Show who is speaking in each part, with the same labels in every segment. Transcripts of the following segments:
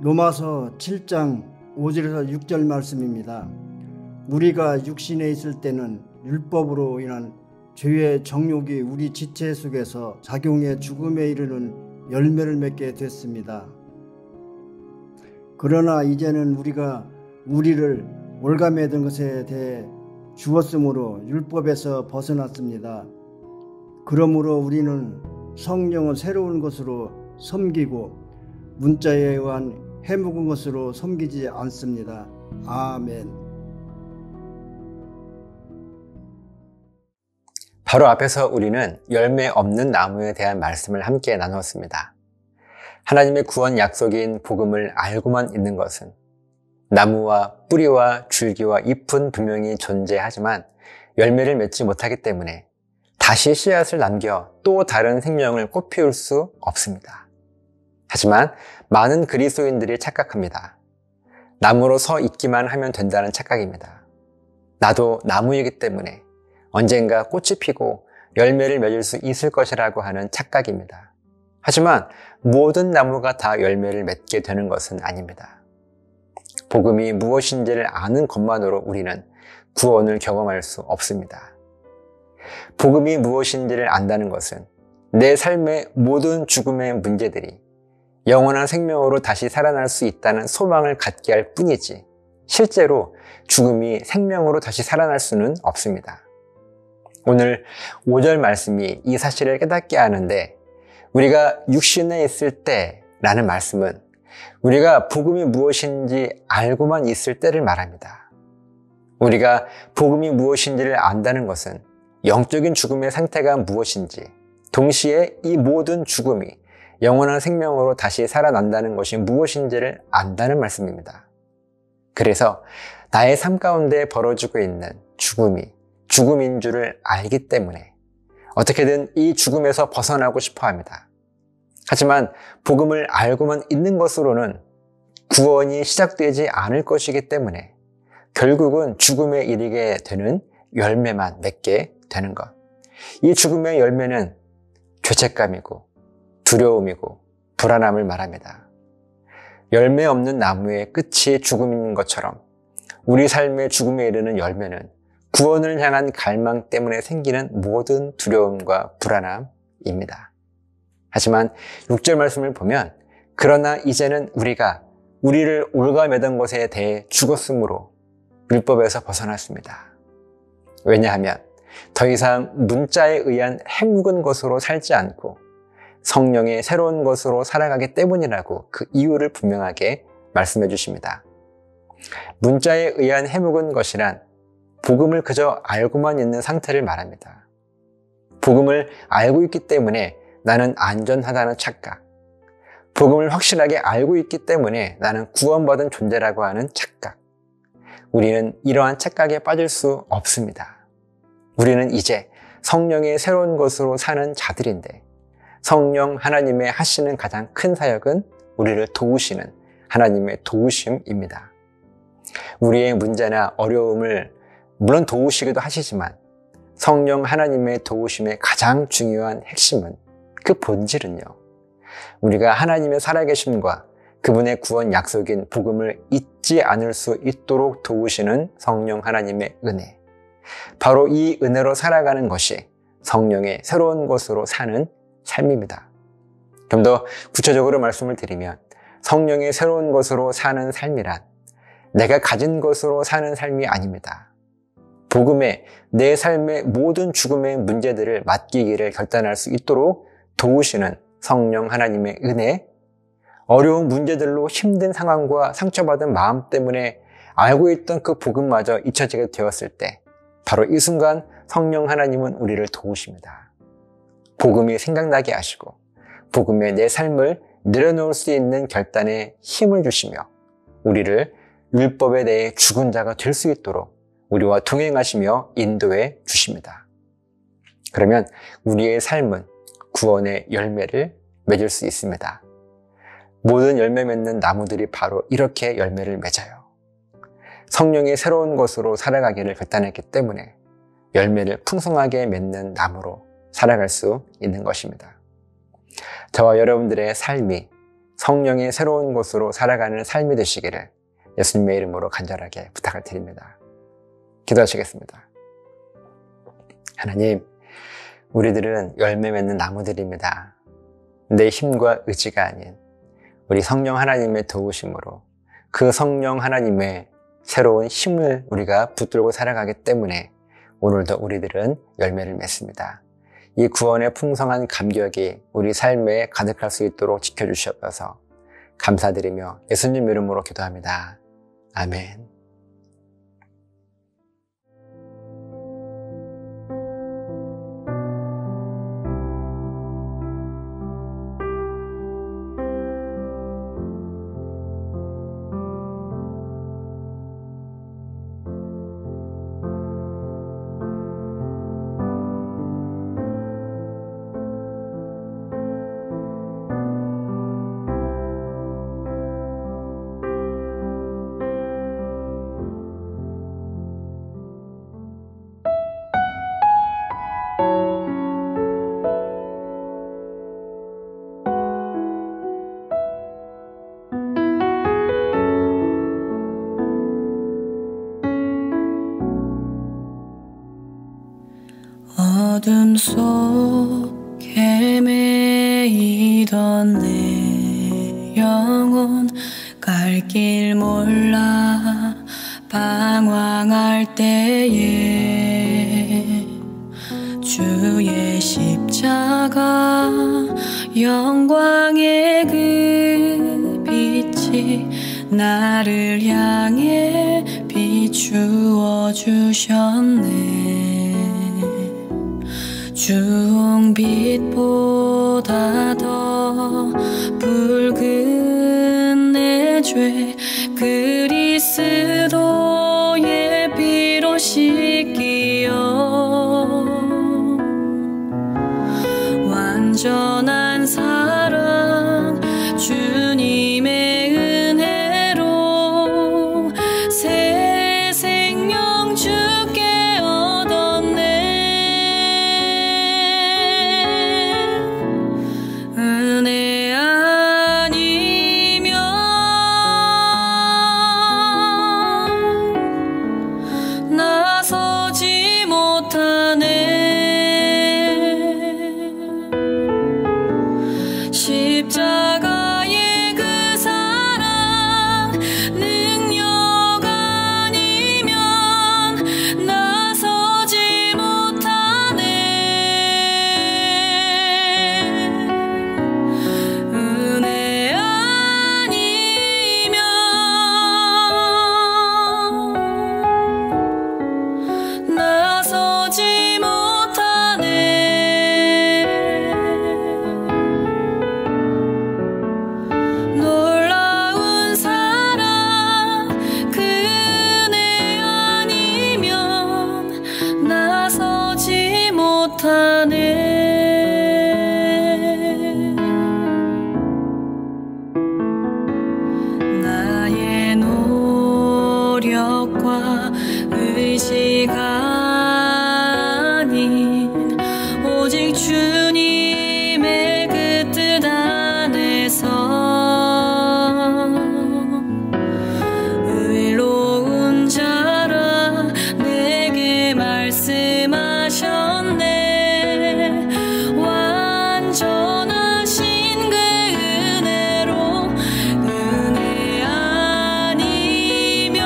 Speaker 1: 로마서 7장 5절에서 6절 말씀입니다. 우리가 육신에 있을 때는 율법으로 인한 죄의 정욕이 우리 지체 속에서 작용해 죽음에 이르는 열매를 맺게 됐습니다. 그러나 이제는 우리가 우리를 올가매던 것에 대해 죽었으므로 율법에서 벗어났습니다. 그러므로 우리는 성령을 새로운 것으로 섬기고 문자에 의한 해묵은 것으로 섬기지 않습니다. 아멘.
Speaker 2: 바로 앞에서 우리는 열매 없는 나무에 대한 말씀을 함께 나누었습니다. 하나님의 구원 약속인 복음을 알고만 있는 것은 나무와 뿌리와 줄기와 잎은 분명히 존재하지만 열매를 맺지 못하기 때문에 다시 씨앗을 남겨 또 다른 생명을 꽃피울 수 없습니다. 하지만 많은 그리스도인들이 착각합니다. 나무로 서 있기만 하면 된다는 착각입니다. 나도 나무이기 때문에 언젠가 꽃이 피고 열매를 맺을 수 있을 것이라고 하는 착각입니다. 하지만 모든 나무가 다 열매를 맺게 되는 것은 아닙니다. 복음이 무엇인지를 아는 것만으로 우리는 구원을 경험할 수 없습니다. 복음이 무엇인지를 안다는 것은 내 삶의 모든 죽음의 문제들이 영원한 생명으로 다시 살아날 수 있다는 소망을 갖게 할 뿐이지 실제로 죽음이 생명으로 다시 살아날 수는 없습니다. 오늘 5절 말씀이 이 사실을 깨닫게 하는데 우리가 육신에 있을 때라는 말씀은 우리가 복음이 무엇인지 알고만 있을 때를 말합니다. 우리가 복음이 무엇인지를 안다는 것은 영적인 죽음의 상태가 무엇인지 동시에 이 모든 죽음이 영원한 생명으로 다시 살아난다는 것이 무엇인지를 안다는 말씀입니다. 그래서 나의 삶 가운데 벌어지고 있는 죽음이 죽음인 줄을 알기 때문에 어떻게든 이 죽음에서 벗어나고 싶어 합니다. 하지만 복음을 알고만 있는 것으로는 구원이 시작되지 않을 것이기 때문에 결국은 죽음에 이르게 되는 열매만 맺게 되는 것. 이 죽음의 열매는 죄책감이고 두려움이고 불안함을 말합니다. 열매 없는 나무의 끝이 죽음인 것처럼 우리 삶의 죽음에 이르는 열매는 구원을 향한 갈망 때문에 생기는 모든 두려움과 불안함입니다. 하지만 6절 말씀을 보면 그러나 이제는 우리가 우리를 올가매던 것에 대해 죽었으므로 율법에서 벗어났습니다. 왜냐하면 더 이상 문자에 의한 해묵은 것으로 살지 않고 성령의 새로운 것으로 살아가기 때문이라고 그 이유를 분명하게 말씀해 주십니다. 문자에 의한 해묵은 것이란 복음을 그저 알고만 있는 상태를 말합니다. 복음을 알고 있기 때문에 나는 안전하다는 착각, 복음을 확실하게 알고 있기 때문에 나는 구원받은 존재라고 하는 착각. 우리는 이러한 착각에 빠질 수 없습니다. 우리는 이제 성령의 새로운 것으로 사는 자들인데 성령 하나님의 하시는 가장 큰 사역은 우리를 도우시는 하나님의 도우심입니다. 우리의 문제나 어려움을 물론 도우시기도 하시지만 성령 하나님의 도우심의 가장 중요한 핵심은 그 본질은요. 우리가 하나님의 살아계심과 그분의 구원 약속인 복음을 잊지 않을 수 있도록 도우시는 성령 하나님의 은혜. 바로 이 은혜로 살아가는 것이 성령의 새로운 것으로 사는 삶입니다. 좀 더 구체적으로 말씀을 드리면 성령의 새로운 것으로 사는 삶이란 내가 가진 것으로 사는 삶이 아닙니다. 복음에 내 삶의 모든 죽음의 문제들을 맡기기를 결단할 수 있도록 도우시는 성령 하나님의 은혜, 어려운 문제들로 힘든 상황과 상처받은 마음 때문에 알고 있던 그 복음마저 잊혀지게 되었을 때 바로 이 순간 성령 하나님은 우리를 도우십니다. 복음이 생각나게 하시고 복음에 내 삶을 내려놓을 수 있는 결단에 힘을 주시며 우리를 율법에 대해 죽은 자가 될 수 있도록 우리와 동행하시며 인도해 주십니다. 그러면 우리의 삶은 구원의 열매를 맺을 수 있습니다. 모든 열매 맺는 나무들이 바로 이렇게 열매를 맺어요. 성령의 새로운 것으로 살아가기를 결단했기 때문에 열매를 풍성하게 맺는 나무로 살아갈 수 있는 것입니다. 저와 여러분들의 삶이 성령의 새로운 곳으로 살아가는 삶이 되시기를 예수님의 이름으로 간절하게 부탁을 드립니다. 기도하시겠습니다. 하나님, 우리들은 열매 맺는 나무들입니다. 내 힘과 의지가 아닌 우리 성령 하나님의 도우심으로 그 성령 하나님의 새로운 힘을 우리가 붙들고 살아가기 때문에 오늘도 우리들은 열매를 맺습니다. 이 구원의 풍성한 감격이 우리 삶에 가득할 수 있도록 지켜주시옵소서. 감사드리며 예수님 이름으로 기도합니다. 아멘.
Speaker 3: 어둠 속 헤매이던 내 영혼 갈 길 몰라 방황할 때에 주의 십자가 영광의 그 빛이 나를 향해 비추어 주셨네. 주홍빛보다 더 붉은 내 죄 그리스도의 피로 씻기어 완전한 사랑 주님의 은혜로 새 생명 주께 얻었네. 은혜 아니면 나서지 못하네. 십자가의 그 사랑 능력 아니면 나서지 못하네. 은혜 아니면 나서지 못하네. 놀라운 사랑 그 은혜 아니면 나서지 못하네. 나의 노력과 의지가 아닌 오직 주님의 그 뜻 안에서 의로운 자라 내게 말씀하셨네. 완전하신 그 은혜로 은혜 아니면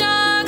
Speaker 3: 작은